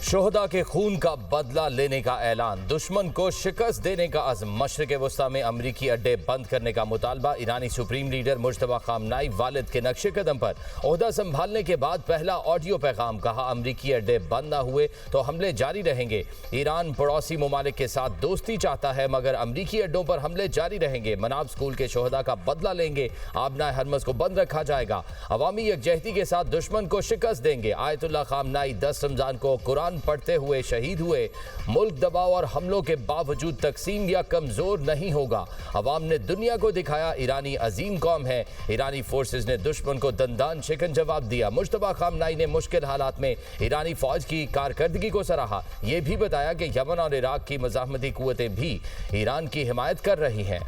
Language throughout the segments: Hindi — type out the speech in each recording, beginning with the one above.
शोहदा के खून का बदला लेने का ऐलान, दुश्मन को शिकस्त देने का अज़्म, मशरिक़ वस्ता में अमरीकी अड्डे बंद करने का मुतालबा। ईरानी सुप्रीम लीडर मुज्तबा खामनाई वालिद के नक्शे कदम पर ओहदा संभालने के बाद पहला ऑडियो पैगाम, कहा अमरीकी अड्डे बंद न हुए तो हमले जारी रहेंगे। ईरान पड़ोसी ममालिक के साथ दोस्ती चाहता है मगर अमरीकी अड्डों पर हमले जारी रहेंगे। मनाब स्कूल के शोहदा का बदला लेंगे, आबनाए हरमज को बंद रखा जाएगा। अवामी यकजहती के साथ दुश्मन को शिकस्त देंगे। आयतुल्लाह खामनाई 10 रमजान को कुरान पढ़ते हुए शहीद हुए। मुल्क दबाव और हमलों के बावजूद तकसीम या कमजोर नहीं होगा। अवाम ने दुनिया को दिखाया ईरानी अजीम कौम है। ईरानी फोर्सेस ने दुश्मन को दंदान शिकन जवाब दिया। मुज्तबा खामनाई ने मुश्किल हालात में ईरानी फौज की कारकर्दगी को सराहा। ये भी बताया कि यमन और इराक की मज़ाहमती कुव्वतें भी ईरान की हिमायत कर रही हैं।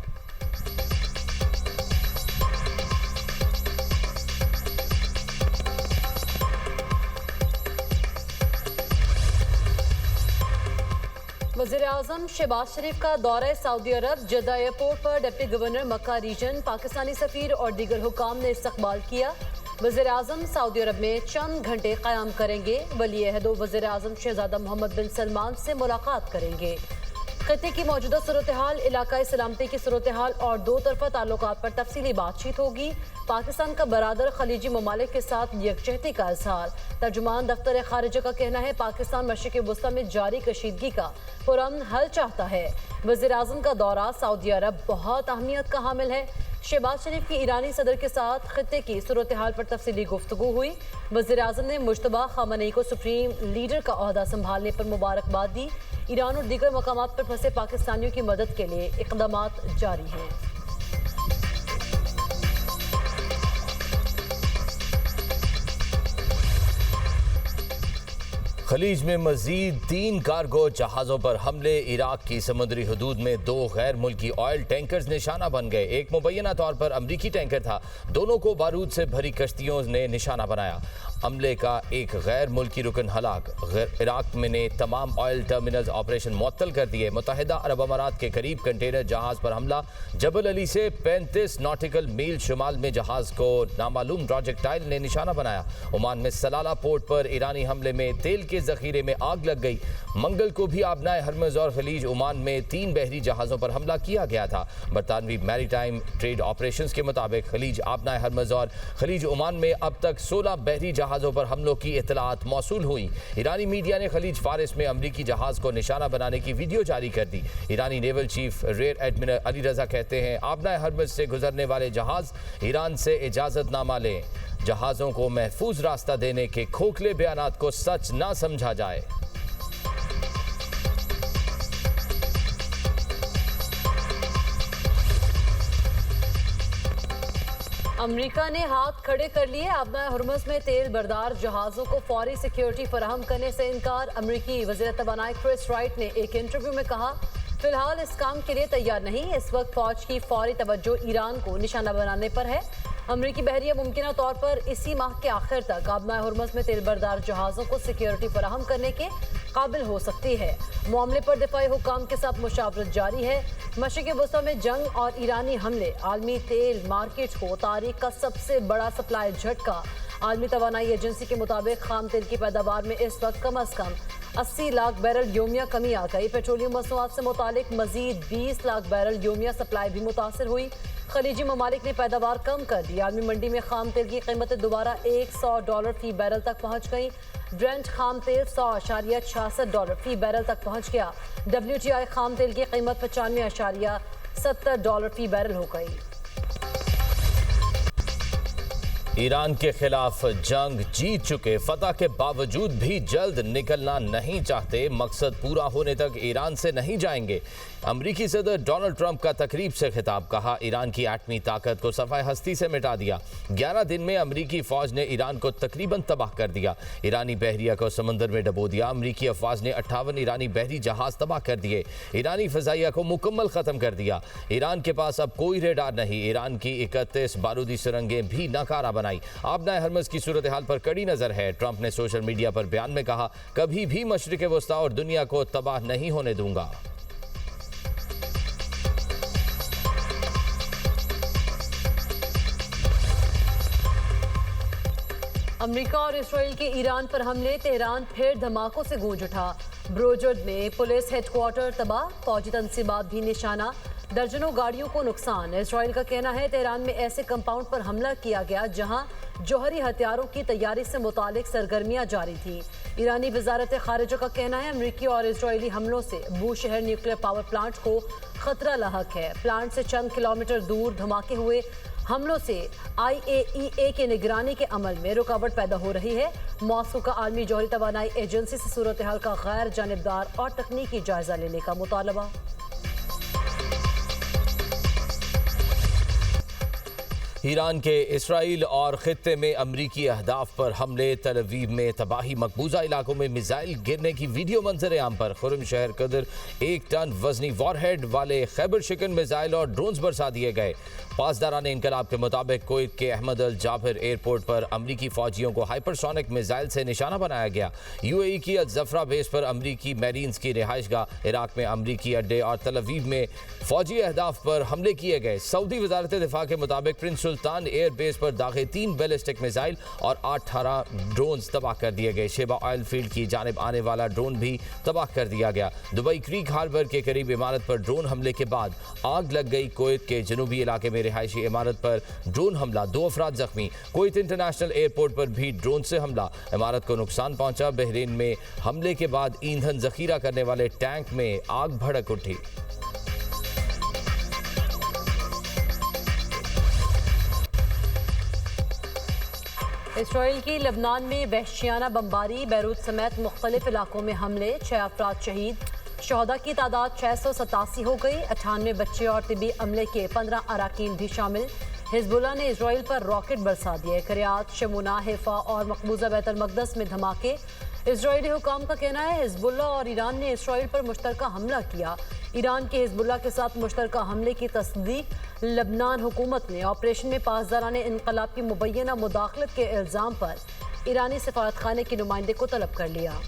वज़ीर-ए-आज़म शहबाज शरीफ का दौरा सऊदी अरब, जद्दा एयरपोर्ट पर डिप्टी गवर्नर मक्का रीजन, पाकिस्तानी सफीर और दीगर हुकाम ने इस्तकबाल किया। वज़ीर-ए-आज़म सऊदी अरब में चंद घंटे क़याम करेंगे। वली-ए-अहद वज़ीर-ए-आज़म शहजादा मोहम्मद बिन सलमान से मुलाकात करेंगे। खत्ते की मौजूदा सूरत हाल, इलाकाई सलामती की सूरत हाल और दो तरफा ताल्लुकात पर तफसीली बातचीत होगी। पाकिस्तान का बरादर खलीजी ममालिक के साथ यकजहती का इजहार। तर्जुमान दफ्तर खारिजा का कहना है पाकिस्तान मशरिक़ वस्ता में जारी कशीदगी का पुरअमन हल चाहता है। वज़ीर-ए-आज़म का दौरा सऊदी अरब बहुत अहमियत का हामिल है। शहबाज शरीफ की ईरानी सदर के साथ खत्ते की सूरत हाल पर तफसीली गुफ्तगू हुई। वज़ीर-ए-आज़म ने मुज्तबा खामनेई को सुप्रीम लीडर का ओहदा संभालने पर मुबारकबाद दी। ईरान और दीगर मकामात पर फंसे पाकिस्तानियों की मदद के लिए इक़दामात जारी हैं। खलीज में मजीद 3 कार्गो जहाज़ों पर हमले। इराक की समुद्री हदूद में 2 गैर मुल्की ऑयल टैंकर्स निशाना बन गए। एक मुबैना तौर पर अमरीकी टैंकर था, दोनों को बारूद से भरी कश्तियों ने निशाना बनाया। हमले का एक गैर मुल्की रुकन हलाक। इराक में ने तमाम ऑयल टर्मिनल्स ऑपरेशन मुअत्तल कर दिए। मुत्तहिदा अरब अमारात के करीब कंटेनर जहाज़ पर हमला। जबल अली से 35 नॉटिकल मील शुमाल में जहाज़ को नामालूम प्रोजेक्टाइल ने निशाना बनाया। ओमान में सलाला पोर्ट पर ईरानी हमले में तेल के जखीरे में आग लग गई। मंगल को भी आबनाए हरमज और खलीज ओमान में 3 बहरी जहाज़ों पर हमला किया गया था। बरतानवी मैरीटाइम ट्रेड ऑपरेशंस के मुताबिक खलीज आबनाए हरमज और खलीज ओमान में अब तक 16 बहरी जहाज़ों पर हमलों की इतलात मौसूल हुई। ईरानी मीडिया ने खलीज फारिस में अमरीकी जहाज़ को निशाना बनाने की वीडियो जारी कर दी। ईरानी naval chief rear admiral Ali Reza कहते हैं आबनाए हरमज से गुजरने वाले जहाज़ ईरान से इजाज़तनामा लें। जहाज़ों को महफूज रास्ता देने के खोखले बयानात को सच ना समझा जाए। अमेरिका ने हाथ खड़े कर लिए। आबनाए हरमुज़ में तेल बरदार जहाज़ों को फौरी सिक्योरिटी फराहम करने से इनकार। अमरीकी वज़ीर तवानाई क्रिस राइट ने एक इंटरव्यू में कहा फिलहाल इस काम के लिए तैयार नहीं। इस वक्त फौज की फौरी तवज्जो ईरान को निशाना बनाने पर है। अमरीकी बहरिया मुमकिन तौर पर इसी माह के आखिर तक आबनाए हरमुज़ में तेल बरदार जहाज़ों को सिक्योरिटी फराहम करने के काबिल हो सकती है। मामले पर दिफाई हुकाम के साथ मुशावरत जारी है। मशरिक़ वस्ता में जंग और ईरानी हमले आलमी तेल मार्केट को तारीख का सबसे बड़ा सप्लाई झटका। आलमी तवानाई एजेंसी के मुताबिक खाम तेल की पैदावार में इस वक्त कम अज कम 80 लाख बैरल योमिया कमी आ गई। पेट्रोलियम मसनूआत से मुतालिक मजीद 20 लाख बैरल योमिया सप्लाई भी मुतासर हुई। खलीजी ममालिक ने पैदावार कम कर दी। आलमी मंडी में खाम तेल की कीमतें दोबारा $100 फी बैरल तक पहुँच गई। ब्रेंट खाम तेल $100.66 फी बैरल तक पहुँच गया। WTI खाम तेल की कीमत $95.70 फी बैरल हो गई। ईरान के खिलाफ जंग जीत चुके, फतह के बावजूद भी जल्द निकलना नहीं चाहते। मकसद पूरा होने तक ईरान से नहीं जाएंगे। अमरीकी सदर डोनाल्ड ट्रंप का तकरीब से खिताब, कहा ईरान की एटमी ताकत को सफ़ाए हस्ती से मिटा दिया। 11 दिन में अमरीकी फौज ने ईरान को तकरीबन तबाह कर दिया। ईरानी बहरिया को समंदर में डबो दिया। अमरीकी अफवाज ने 58 ईरानी बहरी जहाज तबाह कर दिए। ईरानी फ़ज़ाइया को मुकम्मल ख़त्म कर दिया। ईरान के पास अब कोई रेडार नहीं। ईरान की 31 बारूदी सुरंगें भी नाकारा बनाई। आबनाए हरमज की सूरत हाल पर कड़ी नजर है। ट्रंप ने सोशल मीडिया पर बयान में कहा कभी भी मशरिक़ वस्ता और दुनिया को तबाह नहीं होने दूंगा। अमेरिका और इसराइल के ईरान पर हमले, तेहरान फिर धमाकों से गूंज उठा। ब्रोजर्ड में पुलिस हेडक्वार्टर तबाह, फौजी तंसीबात भी निशाना, दर्जनों गाड़ियों को नुकसान। इसराइल का कहना है तेहरान में ऐसे कंपाउंड पर हमला किया गया जहां जौहरी हथियारों की तैयारी से मुतालिक सरगर्मियां जारी थी। ईरानी वजारत खारिजा का कहना है अमेरिकी और इसराइली हमलों से बूशहर न्यूक्लियर पावर प्लांट को खतरा लाहक है। प्लांट से चंद किलोमीटर दूर धमाके हुए हमलों से IAEA के निगरानी के अमल में रुकावट पैदा हो रही है। मॉस्को का आलमी जौहरी तवानाई एजेंसी से सूरत हाल का गैर जानिबदार और तकनीकी जायजा लेने का मुतालबा। ईरान के इसराइल और खित्ते में अमरीकी अहदाफ पर हमले, तल अवीव में तबाही, मकबूजा इलाकों में मिसाइल गिरने की वीडियो मंजर आम पर। खुरम शहर कदर 1 टन वजनी वॉरहेड वाले खैबर शिकन मिसाइल और ड्रोन्स बरसा दिए गए। पासदारान इनकलाब के मुताबिक कुवैत के अहमद अल जाबिर एयरपोर्ट पर अमरीकी फौजियों को हाइपरसोनिक मिसाइल से निशाना बनाया गया। UAE की अल जफरा बेस पर अमरीकी मैरीन्स की रिहाइशगाह, इराक में अमरीकी अड्डे और तल अवीव में फौजी अहदाफ पर हमले किए गए। सऊदी वजारत दिफा के मुताबिक प्रिंस सुल्तान एयर बेस पर दागे 3 बैलिस्टिक मिसाइल और 18 ड्रोन तबाह कर दिए गए। शेबा ऑयल फील्ड की जानिब आने वाला ड्रोन भी तबाह कर दिया गया। दुबई क्रीक हार्बर के करीब इमारत पर ड्रोन हमले के बाद आग लग गई। कुवैत के जनूबी इलाके में रिहायशी इमारत पर ड्रोन हमला, 2 अफराद जख्मी। कुवैत इंटरनेशनल एयरपोर्ट पर भी ड्रोन से हमला, इमारत को नुकसान पहुंचा। बहरीन में हमले के बाद ईंधन जखीरा करने वाले टैंक में आग भड़क उठी। इसराइल की लबनान में वहशियाना बमबारी, बैरूत समेत मुख्तलिफ इलाकों में हमले, 6 अफराद शहीद। शहदा की तादाद 687 हो गई। 98 बच्चे और तिबी अमले के 15 अराकीन भी शामिल। हिजबुल्लाह ने इसराइल पर रॉकेट बरसा दिए। करियात, शमुना, हैफा और मकबूजा बैतुल मक़दस में धमाके। इसराइली हुकाम का कहना है हिजबुल्लाह और ईरान ने इसराइल पर मुश्तरका हमला किया। ईरान के हिजबुल्लाह के साथ मुश्तरका हमले की तस्दीक। लबनान हुकूमत ने ऑपरेशन में पासदारान इनकलाब की मुबैना मुदाखलत के इल्ज़ाम पर ईरानी सफारतखाने के नुमाइंदे को तलब कर लिया।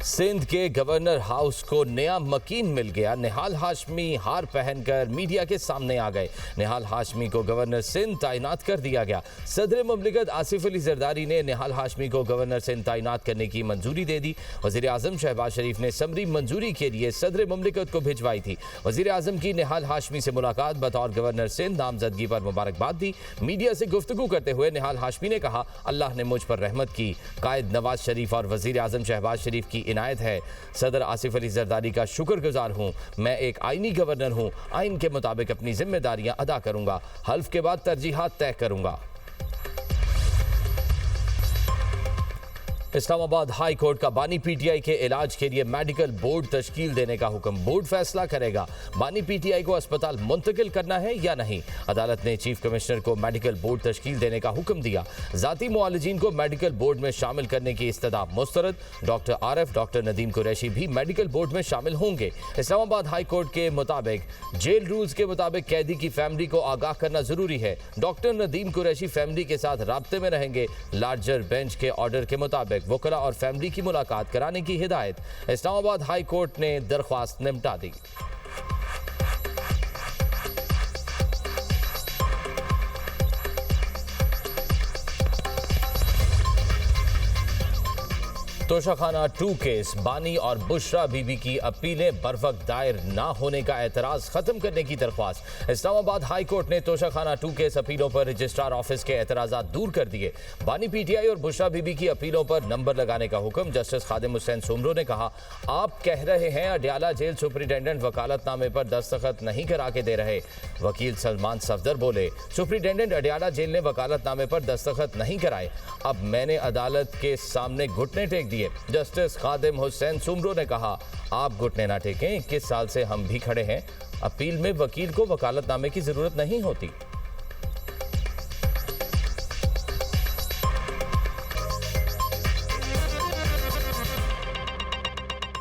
सिंध के गवर्नर हाउस को नया मकीन मिल गया। निहाल हाशमी हार पहनकर मीडिया के सामने आ गए। निहाल हाशमी को गवर्नर सिंध तैनात कर दिया गया। सदर मुमलिकत आसिफ अली जरदारी ने निहाल हाशमी को गवर्नर सिंध तैनात करने की मंजूरी दे दी। वज़ीर आज़म शहबाज शरीफ ने समरी मंजूरी के लिए सदर मुमलिकत को भिजवाई थी। वज़ीर आज़म की निहाल हाशमी से मुलाकात, बतौर गवर्नर सिंध नामजदगी पर मुबारकबाद दी। मीडिया से गुफ्तगू करते हुए निहाल हाशमी ने कहा, अल्लाह ने मुझ पर रहमत की। कायद नवाज शरीफ और वज़ीर आज़म शहबाज शरीफ की इनायत है। सदर आसिफ अली जरदारी का शुक्रगुजार हूं। मैं एक आईनी गवर्नर हूं। आइन के मुताबिक अपनी जिम्मेदारियां अदा करूंगा। हल्फ के बाद तरजीहात तय करूंगा। इस्लामाबाद हाई कोर्ट का बानी PTI के इलाज के लिए मेडिकल बोर्ड तश्कील देने का हुक्म। बोर्ड फैसला करेगा बानी PTI को अस्पताल मुंतकिल करना है या नहीं। अदालत ने चीफ कमिश्नर को मेडिकल बोर्ड तश्कील देने का हुक्म दिया। जाती मुआलिजीन को मेडिकल बोर्ड में शामिल करने की इस्तदा मुस्तरद। डॉक्टर आरिफ, डॉक्टर नदीम कुरैशी भी मेडिकल बोर्ड में शामिल होंगे। इस्लामाबाद हाई कोर्ट के मुताबिक जेल रूल्स के मुताबिक कैदी की फैमिली को आगाह करना जरूरी है। डॉक्टर नदीम कुरैशी फैमिली के साथ राब्ते में रहेंगे। लार्जर बेंच के ऑर्डर के मुताबिक वकला और फैमिली की मुलाकात कराने की हिदायत इस्लामाबाद हाई कोर्ट ने दरख्वास्त निपटा दी। तोशाखाना 2 केस, बानी और बुशरा बीबी की अपीलें बरवक्त दायर ना होने का एतराज खत्म करने की दरख्वास्त। इस्लामाबाद हाई कोर्ट ने तोशाखाना 2 केस अपीलों पर रजिस्ट्रार ऑफिस के एतराज़ात दूर कर दिए। बानी PTI और बुशरा बीबी की अपीलों पर नंबर लगाने का हुक्म। जस्टिस खादिम हुसैन सुमरो ने कहा, आप कह रहे हैं अडयाला जेल सुपरिटेंडेंट वकालतनामे पर दस्तखत नहीं करा के दे रहे। वकील सलमान सफदर बोले, सुपरिटेंडेंट अडयाला जेल ने वकालतनामे पर दस्तखत नहीं कराए। अब मैंने अदालत के सामने घुटने टेक दिए। जस्टिस खादिम हुसैन सुमरो ने कहा, आप घुटने ना टेकें, 21 साल से हम भी खड़े हैं। अपील में वकील को वकालतनामे की जरूरत नहीं होती।